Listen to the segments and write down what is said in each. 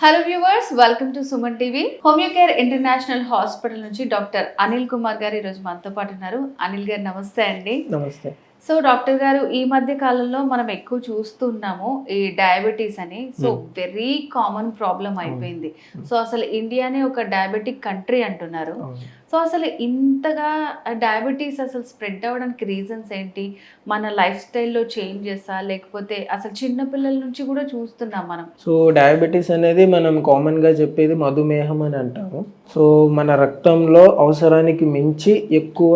Hello viewers, welcome to Suman TV. Homeocare international hospital నుంచి doctor Anil Kumar గారు ఈరోజు మనతో పాటు ఉన్నారు. అనిల్ గారు నమస్తే అండి. నమస్తే. సో డాక్టర్ గారు, ఈ మధ్య కాలంలో మనం ఎక్కువ చూస్తున్నాము ఈ డయాబెటీస్ అని. సో వెరీ కామన్ ప్రాబ్లం అయిపోయింది. సో అసలు ఇండియానే ఒక డయాబెటిక్ కంట్రీ అంటున్నారు. సో అసలు ఇంతగా డయాబెటీస్ అసలు స్ప్రెడ్ అవ్వడానికి రీజన్స్ ఏంటి? మన లైఫ్ స్టైల్లో చేంజెసా, లేకపోతే అసలు చిన్నపిల్లల నుంచి కూడా చూస్తున్నాం మనం? సో డయాబెటీస్ అనేది మనం కామన్గా చెప్పేది మధుమేహం అని అంటాము. సో మన రక్తంలో అవసరానికి మించి ఎక్కువ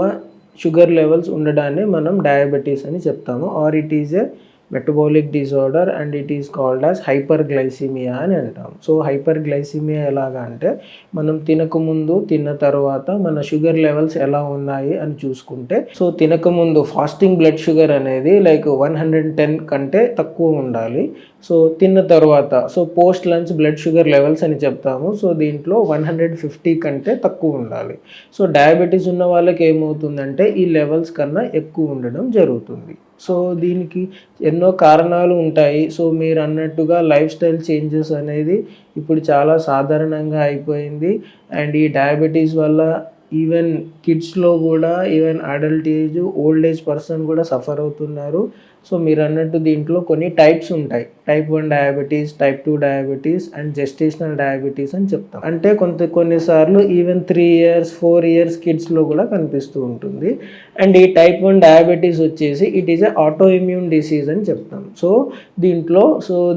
షుగర్ లెవెల్స్ ఉండడాన్ని మనం డయాబెటీస్ అని చెప్తాము. Or it is a metabolic disorder and it is called as hyperglycemia అని అంటాం. సో హైపర్గ్లైసిమియా ఎలాగా అంటే మనం తినకముందు తిన్న తర్వాత మన షుగర్ లెవెల్స్ ఎలా ఉన్నాయి అని చూసుకుంటే, సో తినకముందు ఫాస్టింగ్ బ్లడ్ షుగర్ అనేది లైక్ 110 కంటే తక్కువ ఉండాలి. సో తిన్న తర్వాత so post lunch blood sugar levels అని చెప్తాము. సో దీంట్లో 150 కంటే తక్కువ ఉండాలి. సో డయాబెటీస్ ఉన్న వాళ్ళకి ఏమవుతుందంటే ఈ లెవెల్స్ కన్నా ఎక్కువ ఉండడం జరుగుతుంది. సో దీనికి ఎన్నో కారణాలు ఉంటాయి. సో మీరు అన్నట్టుగా లైఫ్ స్టైల్ చేంజెస్ అనేది ఇప్పుడు చాలా సాధారణంగా అయిపోయింది. అండ్ ఈ డయాబెటీస్ వల్ల ఈవెన్ కిడ్స్లో కూడా, even adult age, old age person కూడా సఫర్ అవుతున్నారు. సో మీరు అన్నట్టు దీంట్లో కొన్ని టైప్స్ ఉంటాయి. Type 1 diabetes, type 2 diabetes and gestational diabetes అని చెప్తాం. అంటే కొన్నిసార్లు ఈవెన్ 3 years 4 years కిడ్స్లో కూడా కనిపిస్తూ ఉంటుంది. అండ్ ఈ టైప్ 1 డయాబెటీస్ వచ్చేసి it is a auto immune disease అని చెప్తాం. సో దీంట్లో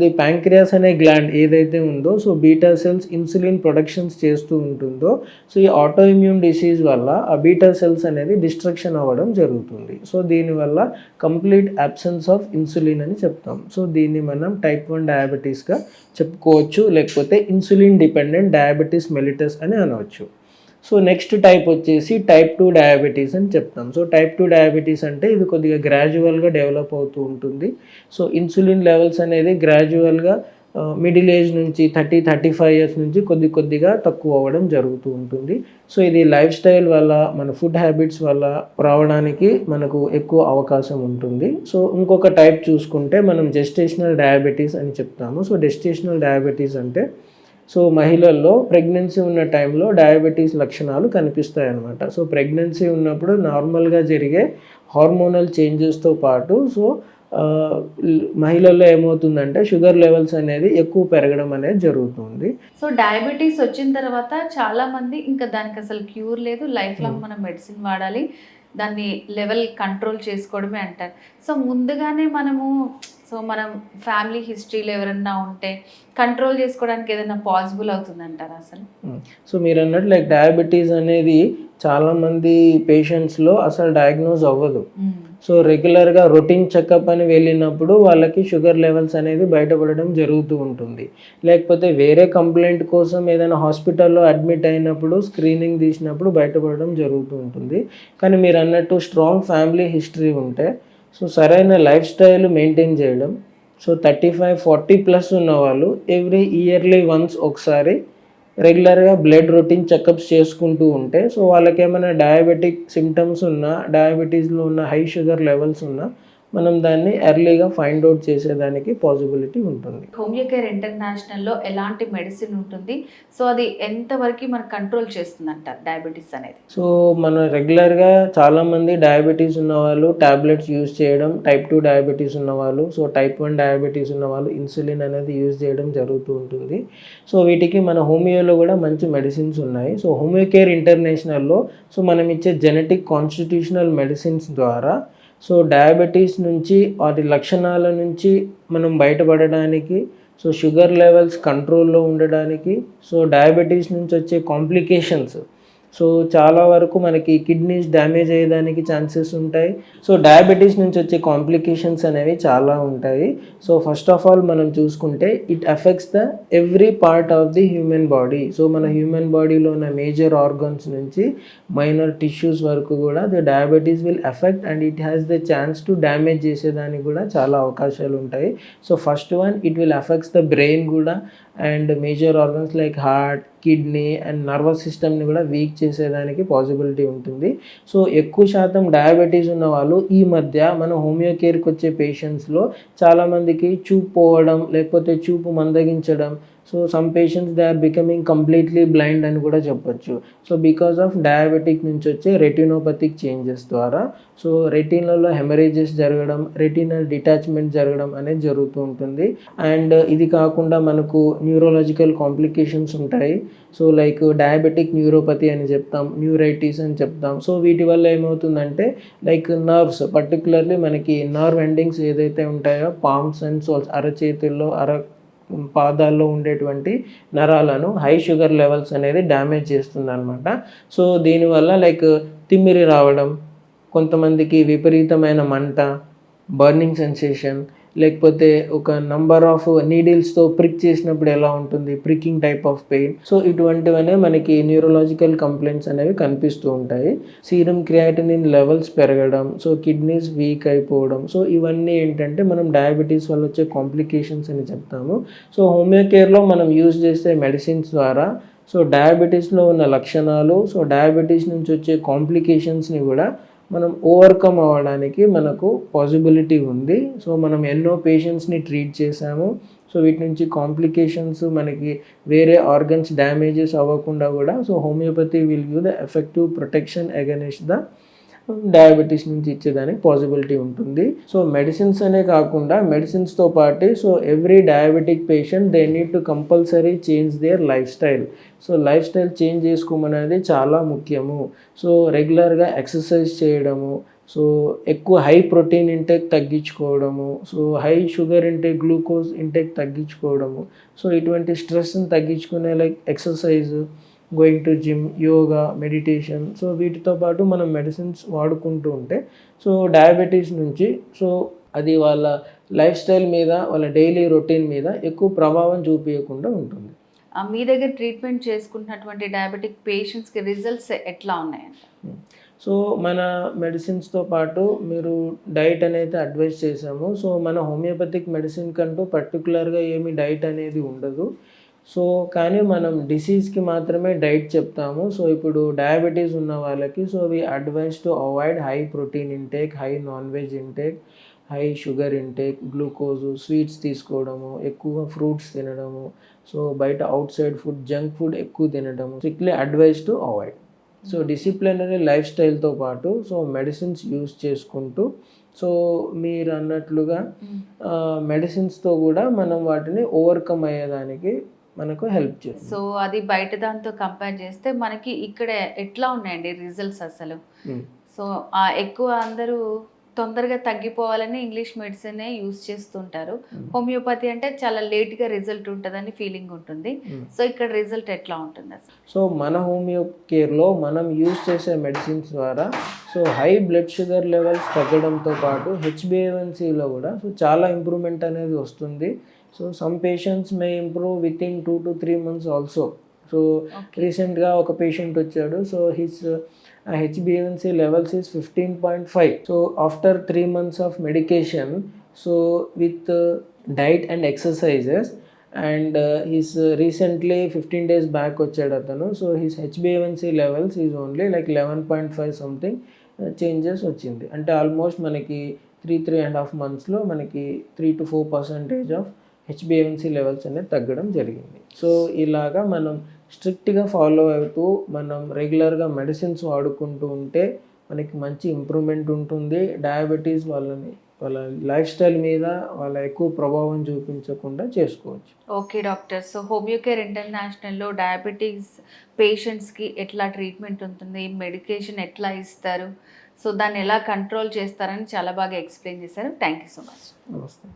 ది ప్యాంక్రియాస్ అనే గ్లాండ్ ఏదైతే ఉందో, so beta cells insulin productions చేస్తూ ఉంటుందో, సో ఈ ఆటో ఇమ్యూన్ డిసీజ్ వల్ల ఆ బీటా సెల్స్ అనేది డిస్ట్రక్షన్ అవ్వడం జరుగుతుంది. సో దీనివల్ల కంప్లీట్ అబ్సెన్స్ ఆఫ్ ఇన్సులిన్ అని చెప్తాం. సో దీన్ని మనం టైప్ 1 డయాబెటీస్గా చెప్పుకోవచ్చు, లేకపోతే ఇన్సులిన్ డిపెండెంట్ డయాబెటీస్ మెలిటస్ అని అనవచ్చు. సో నెక్స్ట్ టైప్ వచ్చేసి టైప్ 2 డయాబెటీస్ అని చెప్తాం. సో టైప్ 2 డయాబెటీస్ అంటే ఇది కొద్దిగా గ్రాడ్యువల్గా డెవలప్ అవుతూ ఉంటుంది. సో ఇన్సులిన్ లెవెల్స్ అనేది గ్రాడ్యువల్గా మిడిల్ ఏజ్ నుంచి 30-35 years నుంచి కొద్దిగా తక్కువ అవ్వడం జరుగుతూ ఉంటుంది. సో ఇది లైఫ్ స్టైల్ వల్ల, మన ఫుడ్ హ్యాబిట్స్ వల్ల రావడానికి మనకు ఎక్కువ అవకాశం ఉంటుంది. సో ఇంకొక టైప్ చూసుకుంటే మనం జెస్టేషనల్ డయాబెటీస్ అని చెప్తాము. సో జెస్టేషనల్ డయాబెటీస్ అంటే సో మహిళల్లో ప్రెగ్నెన్సీ ఉన్న టైంలో డయాబెటీస్ లక్షణాలు కనిపిస్తాయి అన్నమాట. సో ప్రెగ్నెన్సీ ఉన్నప్పుడు నార్మల్గా జరిగే హార్మోనల్ చేంజెస్తో పాటు సో మహిళల్లో ఏమవుతుందంటే షుగర్ లెవెల్స్ అనేది ఎక్కువ పెరగడం అనేది జరుగుతుంది. సో డయాబెటీస్ వచ్చిన తర్వాత చాలా మంది ఇంకా దానికి అసలు క్యూర్ లేదు, లైఫ్ లాంగ్ మనం మెడిసిన్ వాడాలి, దాన్ని లెవెల్ కంట్రోల్ చేసుకోవడమే అంటారు. సో ముందుగానే మనం ఫ్యామిలీ హిస్టరీలో ఎవరన్నా ఉంటే కంట్రోల్ చేసుకోవడానికి ఏదైనా పాసిబుల్ అవుతుందంటారా అసలు? సో మీరు అన్నట్టు లైక్ డయాబెటీస్ అనేది చాలామంది పేషెంట్స్లో అసలు డయాగ్నోజ్ అవ్వదు. సో రెగ్యులర్గా రొటీన్ చెకప్ అని వెళ్ళినప్పుడు వాళ్ళకి షుగర్ లెవెల్స్ అనేది బయటపడడం జరుగుతూ ఉంటుంది. లేకపోతే వేరే కంప్లైంట్ కోసం ఏదైనా హాస్పిటల్లో అడ్మిట్ అయినప్పుడు స్క్రీనింగ్ తీసినప్పుడు బయటపడడం జరుగుతూ ఉంటుంది. కానీ మీరు అన్నట్టు స్ట్రాంగ్ ఫ్యామిలీ హిస్టరీ ఉంటే, సో సరైన లైఫ్ స్టైల్ మెయింటైన్ చేయడం, సో 35-40+ ఉన్న వాళ్ళు ఎవ్రీ ఇయర్లీ వన్స్ ఒకసారి రెగ్యులర్గా బ్లడ్ రొటీన్ చెకప్స్ చేసుకుంటూ ఉంటే, సో వాళ్ళకి ఏమైనా డయాబెటిక్ సిమ్టమ్స్ ఉన్నా, డయాబెటీస్లో ఉన్న హై షుగర్ లెవెల్స్ ఉన్నా మనం దాన్ని ఎర్లీగా ఫైండ్ అవుట్ చేసేదానికి పాసిబిలిటీ ఉంటుంది. హోమియోకేర్ ఇంటర్నేషనల్లో ఎలాంటి మెడిసిన్ ఉంటుంది? సో అది ఎంతవరకు మనకు కంట్రోల్ చేస్తుంది అంటారు డయాబెటీస్ అనేది? సో మనం రెగ్యులర్గా చాలామంది డయాబెటీస్ ఉన్నవాళ్ళు ట్యాబ్లెట్స్ యూజ్ చేయడం, టైప్ 2 డయాబెటీస్ ఉన్నవాళ్ళు, సో టైప్ 1 డయాబెటీస్ ఉన్నవాళ్ళు ఇన్సులిన్ అనేది యూజ్ చేయడం జరుగుతూ ఉంటుంది. సో వీటికి మన హోమియోలో కూడా మంచి మెడిసిన్స్ ఉన్నాయి. సో హోమియోకేర్ ఇంటర్నేషనల్లో సో మనం ఇచ్చే జెనెటిక్ కాన్స్టిట్యూషనల్ మెడిసిన్స్ ద్వారా సో డయాబెటీస్ నుంచి, వాటి లక్షణాల నుంచి మనం బయటపడడానికి, సో షుగర్ లెవెల్స్ కంట్రోల్లో ఉండడానికి, సో డయాబెటీస్ నుంచి వచ్చే కాంప్లికేషన్స్, సో చాలా వరకు మనకి కిడ్నీస్ డ్యామేజ్ అయ్యేదానికి ఛాన్సెస్ ఉంటాయి. సో డయాబెటీస్ నుంచి వచ్చే కాంప్లికేషన్స్ అనేవి చాలా ఉంటాయి. సో ఫస్ట్ ఆఫ్ ఆల్ మనం చూసుకుంటే it affects the every part of the human body. So మన హ్యూమన్ బాడీలో ఉన్న మేజర్ ఆర్గన్స్ నుంచి మైనర్ టిష్యూస్ వరకు కూడా the diabetes will affect and it has the chance to damage చేసేదానికి కూడా చాలా అవకాశాలు ఉంటాయి. So first one, it will affects the brain కూడా, and major organs like heart, kidney and nervous సిస్టమ్ని కూడా వీక్ చేసేదానికి పాసిబిలిటీ ఉంటుంది. సో ఎక్కువ శాతం డయాబెటీస్ ఉన్న వాళ్ళు ఈ మధ్య మన హోమియోకేర్కి వచ్చే పేషెంట్స్లో చాలామందికి చూపు పోవడం, లేకపోతే చూపు మందగించడం, so some patients they are becoming completely blind అని కూడా చెప్పొచ్చు. సో బికాస్ ఆఫ్ డయాబెటిక్ నుంచి వచ్చే రెటినోపతిక్ చేంజెస్ ద్వారా సో రెటీనాలో హెమరేజెస్ జరగడం, రెటీనల్ డిటాచ్మెంట్ జరగడం అనేది జరుగుతూ ఉంటుంది. అండ్ ఇది కాకుండా మనకు న్యూరోలాజికల్ కాంప్లికేషన్స్ ఉంటాయి. సో లైక్ డయాబెటిక్ న్యూరోపతి అని చెప్తాం, న్యూరైటిస్ అని చెప్తాం. సో వీటి వల్ల ఏమవుతుందంటే లైక్ నర్వ్స్, పర్టికులర్లీ మనకి నర్వ్ ఎండింగ్స్ ఏదైతే ఉంటాయో పామ్స్ అండ్ సోల్స్, అరచేతుల్లో పాదాల్లో ఉండేటువంటి నరాలను హై షుగర్ లెవెల్స్ అనేది డ్యామేజ్ చేస్తుంది అనమాట. సో దీనివల్ల లైక్ తిమ్మిరి రావడం, కొంతమందికి విపరీతమైన మంట, బర్నింగ్ సెన్సేషన్, లేకపోతే ఒక నంబర్ ఆఫ్ నీడిల్స్తో ప్రిక్ చేసినప్పుడు ఎలా ఉంటుంది, pricking type of pain. So ఇటువంటివనే మనకి న్యూరోలాజికల్ కంప్లైంట్స్ అనేవి కనిపిస్తూ ఉంటాయి. సీరం క్రియాటినిన్ లెవెల్స్ పెరగడం, సో కిడ్నీస్ వీక్ అయిపోవడం. సో ఇవన్నీ ఏంటంటే మనం డయాబెటీస్ వల్ల వచ్చే కాంప్లికేషన్స్ అని చెప్తాము. సో హోమియో కేర్లో మనం యూజ్ చేసే మెడిసిన్స్ ద్వారా సో డయాబెటీస్లో ఉన్న లక్షణాలు, సో డయాబెటీస్ నుంచి వచ్చే కాంప్లికేషన్స్ని కూడా మనం ఓవర్కమ్ అవ్వడానికి మనకు పాసిబిలిటీ ఉంది. సో మనం ఎన్నో పేషెంట్స్ని ట్రీట్ చేసాము. సో వీటి నుంచి కాంప్లికేషన్స్ మనకి వేరే ఆర్గన్స్ డ్యామేజెస్ అవ్వకుండా కూడా so homeopathy will give the effective protection against the diabetes నుంచి ఇచ్చేదానికి పాసిబిలిటీ ఉంటుంది. సో మెడిసిన్స్ అనే కాకుండా మెడిసిన్స్తో పాటు so every diabetic patient they need to compulsory change their life style. So life style change చేసుకోమనేది చాలా ముఖ్యము. సో రెగ్యులర్గా ఎక్సర్సైజ్ చేయడము, సో ఎక్కువ హై ప్రోటీన్ ఇంటేక్ తగ్గించుకోవడము, so high sugar intake, glucose intake తగ్గించుకోవడము. సో ఇటువంటి స్ట్రెస్ని తగ్గించుకునే like exercise, going to gym, yoga, meditation. So వీటితో పాటు మనం మెడిసిన్స్ వాడుకుంటూ ఉంటే సో డయాబెటీస్ నుంచి సో అది వాళ్ళ లైఫ్ స్టైల్ మీద, వాళ్ళ డైలీ రొటీన్ మీద ఎక్కువ ప్రభావం చూపించకుండా ఉంటుంది. మీ దగ్గర ట్రీట్మెంట్ చేసుకుంటున్నటువంటి డయాబెటిక్ పేషెంట్స్కి రిజల్ట్స్ ఎట్లా ఉన్నాయండి? సో మన మెడిసిన్స్తో పాటు మీరు డైట్ అనేది అడ్వైస్ చేసాము. సో మన హోమియోపతిక్ మెడిసిన్ కంటూ పర్టికులర్గా ఏమి డైట్ అనేది ఉండదు. సో కానీ మనం డిసీజ్కి మాత్రమే డైట్ చెప్తాము. సో ఇప్పుడు డయాబెటీస్ ఉన్న వాళ్ళకి so we advise to avoid high protein intake, high non veg intake, high sugar intake, glucose, sweets తీసుకోవడము, ఎక్కువ ఫ్రూట్స్ తినడము, సో బయట outside food, junk food ఎక్కువ తినడము strictly advise to avoid. So disciplinary life స్టైల్తో పాటు so medicines use చేసుకుంటూ so మీరు అన్నట్లుగా మెడిసిన్స్తో కూడా మనం వాటిని ఓవర్కమ్ అయ్యేదానికి మనకు హెల్ప్ చేస్తుంది. సో అది బయట దాంతో కంపేర్ చేస్తే మనకి ఇక్కడ ఎట్లా ఉన్నాయండి రిజల్ట్స్ అసలు? సో ఎక్కువ అందరూ తొందరగా తగ్గిపోవాలని ఇంగ్లీష్ మెడిసినే యూస్ చేస్తుంటారు. హోమియోపతి అంటే చాలా లేట్గా రిజల్ట్ ఉంటుందని ఫీలింగ్ ఉంటుంది. సో ఇక్కడ రిజల్ట్ ఎట్లా ఉంటుంది అసలు? సో మన హోమియో కేర్లో మనం యూస్ చేసే మెడిసిన్స్ ద్వారా so high blood sugar levels తగ్గడంతో పాటు HbA1cలో కూడా సో చాలా ఇంప్రూవ్మెంట్ అనేది వస్తుంది. So some patients May improve with in 2 to 3 months also. So రీసెంట్గా ఒక పేషెంట్ వచ్చాడు. So his HbA1c levels is 15.5. So after 3 months of medication, so with diet and exercises and he's recently 15 days back వచ్చాడు అతను. So his HbA1c levels is only like 11.5 something changes వచ్చింది. అంటే almost మనకి 3.5 monthsలో మనకి 3 to 4% of HbA1c levels అనేది తగ్గడం జరిగింది. So ఇలాగా మనం స్ట్రిక్ట్గా ఫాలో అవుతూ మనం రెగ్యులర్గా మెడిసిన్స్ వాడుకుంటూ ఉంటే మనకి మంచి ఇంప్రూవ్మెంట్ ఉంటుంది. డయాబెటీస్ వాళ్ళ లైఫ్ స్టైల్ మీద వాళ్ళ ఎక్కువ ప్రభావం చూపించకుండా చేసుకోవచ్చు. Okay doctor. So homeo care ఇంటర్నేషనల్లో డయాబెటీస్ పేషెంట్స్కి ఎట్లా ట్రీట్మెంట్ ఉంటుంది, మెడికేషన్ ఎట్లా ఇస్తారు, సో దాన్ని ఎలా కంట్రోల్ చేస్తారని చాలా బాగా ఎక్స్ప్లెయిన్ చేశారు. Thank you so much. నమస్తే.